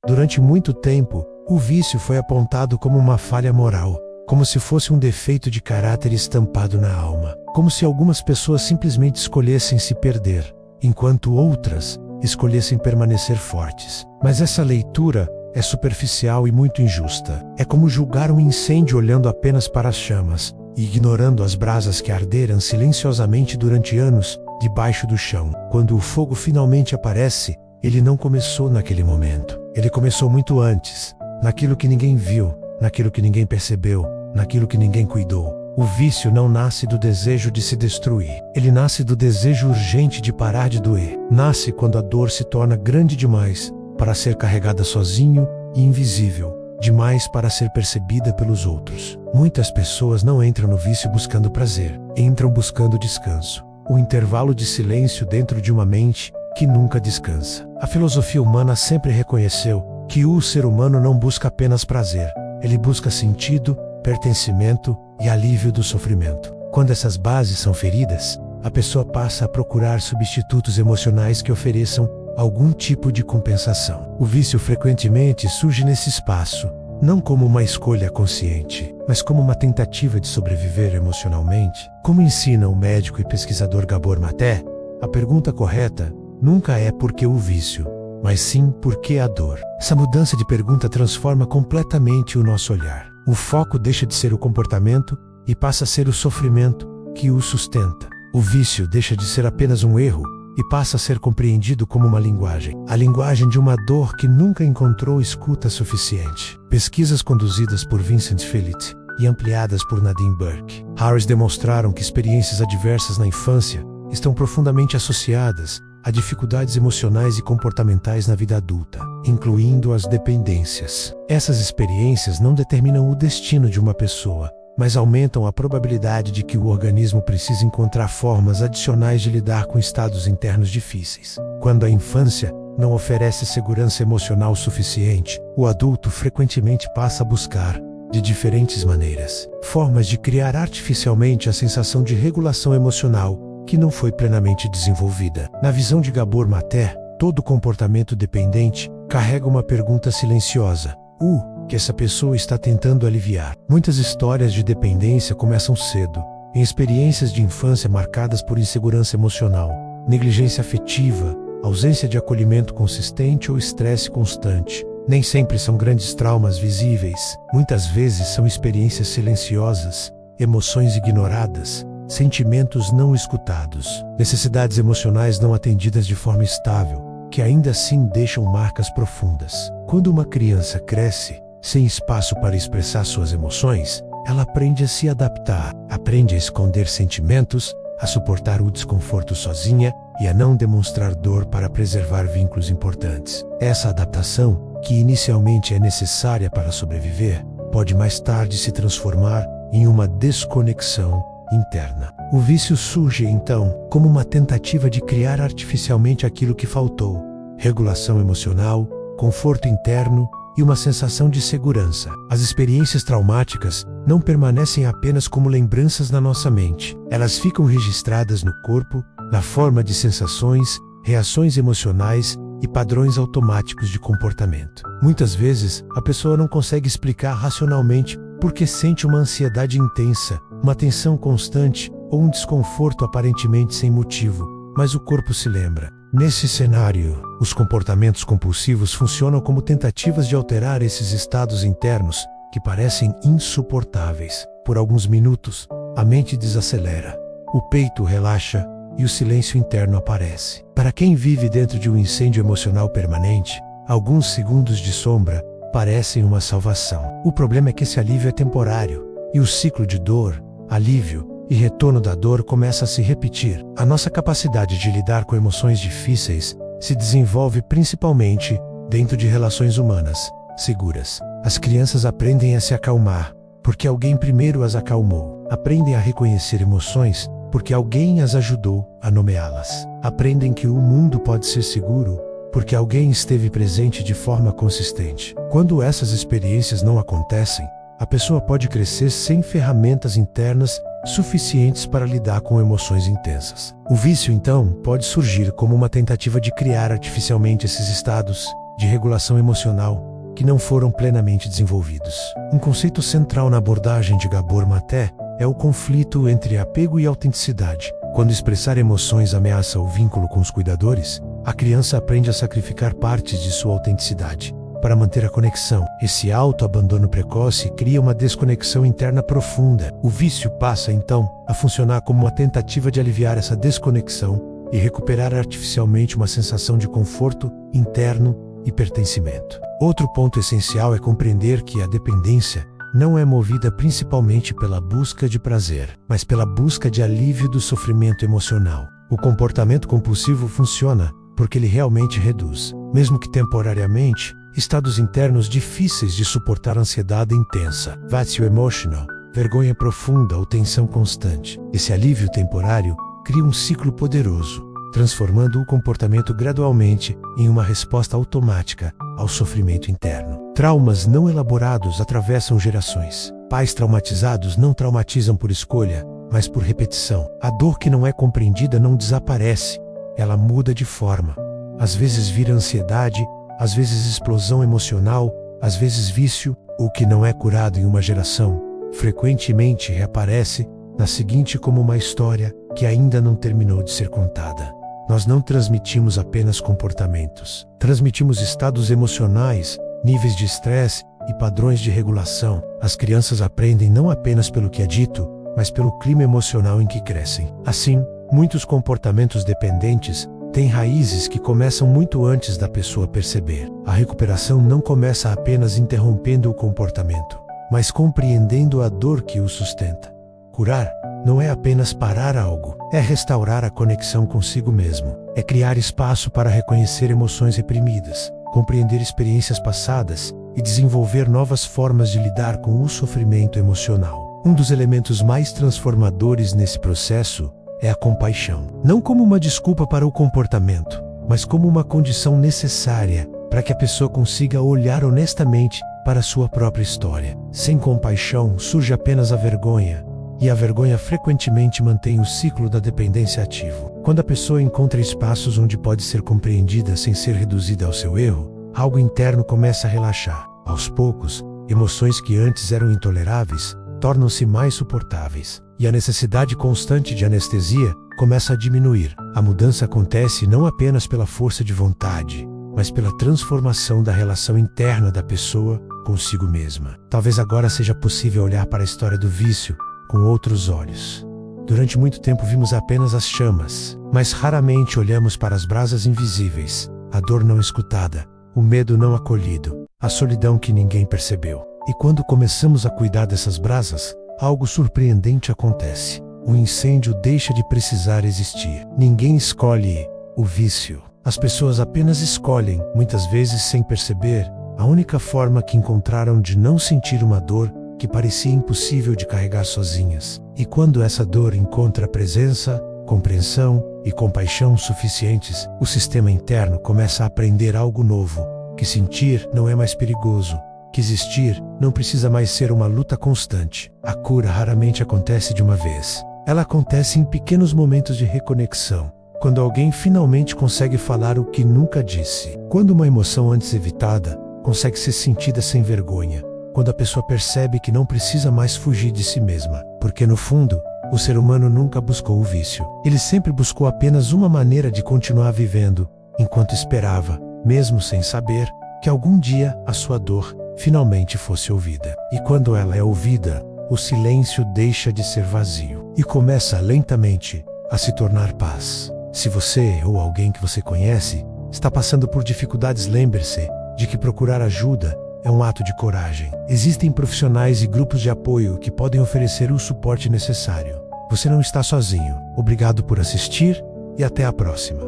Durante muito tempo, o vício foi apontado como uma falha moral, como se fosse um defeito de caráter estampado na alma, como se algumas pessoas simplesmente escolhessem se perder, enquanto outras escolhessem permanecer fortes. Mas essa leitura é superficial e muito injusta. É como julgar um incêndio olhando apenas para as chamas e ignorando as brasas que arderam silenciosamente durante anos debaixo do chão. Quando o fogo finalmente aparece, ele não começou naquele momento. Ele começou muito antes, naquilo que ninguém viu, naquilo que ninguém percebeu, naquilo que ninguém cuidou. O vício não nasce do desejo de se destruir. Ele nasce do desejo urgente de parar de doer. Nasce quando a dor se torna grande demais para ser carregada sozinho e invisível, demais para ser percebida pelos outros. Muitas pessoas não entram no vício buscando prazer, entram buscando descanso. O intervalo de silêncio dentro de uma mente que nunca descansa. A filosofia humana sempre reconheceu que o ser humano não busca apenas prazer, ele busca sentido, pertencimento e alívio do sofrimento. Quando essas bases são feridas, a pessoa passa a procurar substitutos emocionais que ofereçam algum tipo de compensação. O vício frequentemente surge nesse espaço, não como uma escolha consciente, mas como uma tentativa de sobreviver emocionalmente. Como ensina o médico e pesquisador Gabor Maté, a pergunta correta nunca é por que o vício, mas sim por que a dor. Essa mudança de pergunta transforma completamente o nosso olhar. O foco deixa de ser o comportamento e passa a ser o sofrimento que o sustenta. O vício deixa de ser apenas um erro e passa a ser compreendido como uma linguagem. A linguagem de uma dor que nunca encontrou escuta suficiente. Pesquisas conduzidas por Vincent Phillips e ampliadas por Nadine Burke Harris demonstraram que experiências adversas na infância estão profundamente associadas a dificuldades emocionais e comportamentais na vida adulta, incluindo as dependências. Essas experiências não determinam o destino de uma pessoa, mas aumentam a probabilidade de que o organismo precise encontrar formas adicionais de lidar com estados internos difíceis. Quando a infância não oferece segurança emocional suficiente, o adulto frequentemente passa a buscar, de diferentes maneiras, formas de criar artificialmente a sensação de regulação emocional que não foi plenamente desenvolvida. Na visão de Gabor Maté, todo comportamento dependente carrega uma pergunta silenciosa: que essa pessoa está tentando aliviar. Muitas histórias de dependência começam cedo, em experiências de infância marcadas por insegurança emocional, negligência afetiva, ausência de acolhimento consistente ou estresse constante. Nem sempre são grandes traumas visíveis, muitas vezes são experiências silenciosas, emoções ignoradas, sentimentos não escutados, necessidades emocionais não atendidas de forma estável, que ainda assim deixam marcas profundas. Quando uma criança cresce, sem espaço para expressar suas emoções, ela aprende a se adaptar, aprende a esconder sentimentos, a suportar o desconforto sozinha e a não demonstrar dor para preservar vínculos importantes. Essa adaptação, que inicialmente é necessária para sobreviver, pode mais tarde se transformar em uma desconexão interna. O vício surge, então, como uma tentativa de criar artificialmente aquilo que faltou: regulação emocional, conforto interno e uma sensação de segurança. As experiências traumáticas não permanecem apenas como lembranças na nossa mente. Elas ficam registradas no corpo, na forma de sensações, reações emocionais e padrões automáticos de comportamento. Muitas vezes, a pessoa não consegue explicar racionalmente porque sente uma ansiedade intensa, uma tensão constante ou um desconforto aparentemente sem motivo, mas o corpo se lembra. Nesse cenário, os comportamentos compulsivos funcionam como tentativas de alterar esses estados internos que parecem insuportáveis. Por alguns minutos, a mente desacelera, o peito relaxa e o silêncio interno aparece. Para quem vive dentro de um incêndio emocional permanente, alguns segundos de sombra parecem uma salvação. O problema é que esse alívio é temporário, e o ciclo de dor, alívio e retorno da dor começa a se repetir. A nossa capacidade de lidar com emoções difíceis se desenvolve principalmente dentro de relações humanas seguras. As crianças aprendem a se acalmar porque alguém primeiro as acalmou. Aprendem a reconhecer emoções porque alguém as ajudou a nomeá-las. Aprendem que o mundo pode ser seguro porque alguém esteve presente de forma consistente. Quando essas experiências não acontecem, a pessoa pode crescer sem ferramentas internas suficientes para lidar com emoções intensas. O vício, então, pode surgir como uma tentativa de criar artificialmente esses estados de regulação emocional, que não foram plenamente desenvolvidos. Um conceito central na abordagem de Gabor Maté é o conflito entre apego e autenticidade. Quando expressar emoções ameaça o vínculo com os cuidadores, a criança aprende a sacrificar partes de sua autenticidade para manter a conexão. Esse autoabandono precoce cria uma desconexão interna profunda. O vício passa, então, a funcionar como uma tentativa de aliviar essa desconexão e recuperar artificialmente uma sensação de conforto interno e pertencimento. Outro ponto essencial é compreender que a dependência não é movida principalmente pela busca de prazer, mas pela busca de alívio do sofrimento emocional. O comportamento compulsivo funciona porque ele realmente reduz, mesmo que temporariamente, estados internos difíceis de suportar ansiedade intensa, vazio emotional, vergonha profunda ou tensão constante. Esse alívio temporário cria um ciclo poderoso, transformando o comportamento gradualmente em uma resposta automática ao sofrimento interno. Traumas não elaborados atravessam gerações. Pais traumatizados não traumatizam por escolha, mas por repetição. A dor que não é compreendida não desaparece, ela muda de forma. Às vezes vira ansiedade, às vezes explosão emocional, às vezes vício. O que não é curado em uma geração, frequentemente reaparece na seguinte como uma história que ainda não terminou de ser contada. Nós não transmitimos apenas comportamentos, transmitimos estados emocionais, níveis de estresse e padrões de regulação. As crianças aprendem não apenas pelo que é dito, mas pelo clima emocional em que crescem. Assim, muitos comportamentos dependentes têm raízes que começam muito antes da pessoa perceber. A recuperação não começa apenas interrompendo o comportamento, mas compreendendo a dor que o sustenta. Curar não é apenas parar algo, é restaurar a conexão consigo mesmo. É criar espaço para reconhecer emoções reprimidas, compreender experiências passadas e desenvolver novas formas de lidar com o sofrimento emocional. Um dos elementos mais transformadores nesse processo é a compaixão. Não como uma desculpa para o comportamento, mas como uma condição necessária para que a pessoa consiga olhar honestamente para a sua própria história. Sem compaixão surge apenas a vergonha, e a vergonha frequentemente mantém o ciclo da dependência ativo. Quando a pessoa encontra espaços onde pode ser compreendida sem ser reduzida ao seu erro, algo interno começa a relaxar. Aos poucos, emoções que antes eram intoleráveis tornam-se mais suportáveis, e a necessidade constante de anestesia começa a diminuir. A mudança acontece não apenas pela força de vontade, mas pela transformação da relação interna da pessoa consigo mesma. Talvez agora seja possível olhar para a história do vício com outros olhos. Durante muito tempo vimos apenas as chamas, mas raramente olhamos para as brasas invisíveis, a dor não escutada, o medo não acolhido, a solidão que ninguém percebeu. E quando começamos a cuidar dessas brasas, algo surpreendente acontece. O incêndio deixa de precisar existir. Ninguém escolhe o vício. As pessoas apenas escolhem, muitas vezes sem perceber, a única forma que encontraram de não sentir uma dor que parecia impossível de carregar sozinhas. E quando essa dor encontra presença, compreensão e compaixão suficientes, o sistema interno começa a aprender algo novo, que sentir não é mais perigoso, que existir não precisa mais ser uma luta constante. A cura raramente acontece de uma vez. Ela acontece em pequenos momentos de reconexão, quando alguém finalmente consegue falar o que nunca disse, quando uma emoção antes evitada consegue ser sentida sem vergonha, quando a pessoa percebe que não precisa mais fugir de si mesma, porque no fundo, o ser humano nunca buscou o vício. Ele sempre buscou apenas uma maneira de continuar vivendo, enquanto esperava, mesmo sem saber, que algum dia a sua dor finalmente fosse ouvida. E quando ela é ouvida, o silêncio deixa de ser vazio e começa lentamente a se tornar paz. Se você ou alguém que você conhece está passando por dificuldades, lembre-se de que procurar ajuda é um ato de coragem. Existem profissionais e grupos de apoio que podem oferecer o suporte necessário. Você não está sozinho. Obrigado por assistir e até a próxima.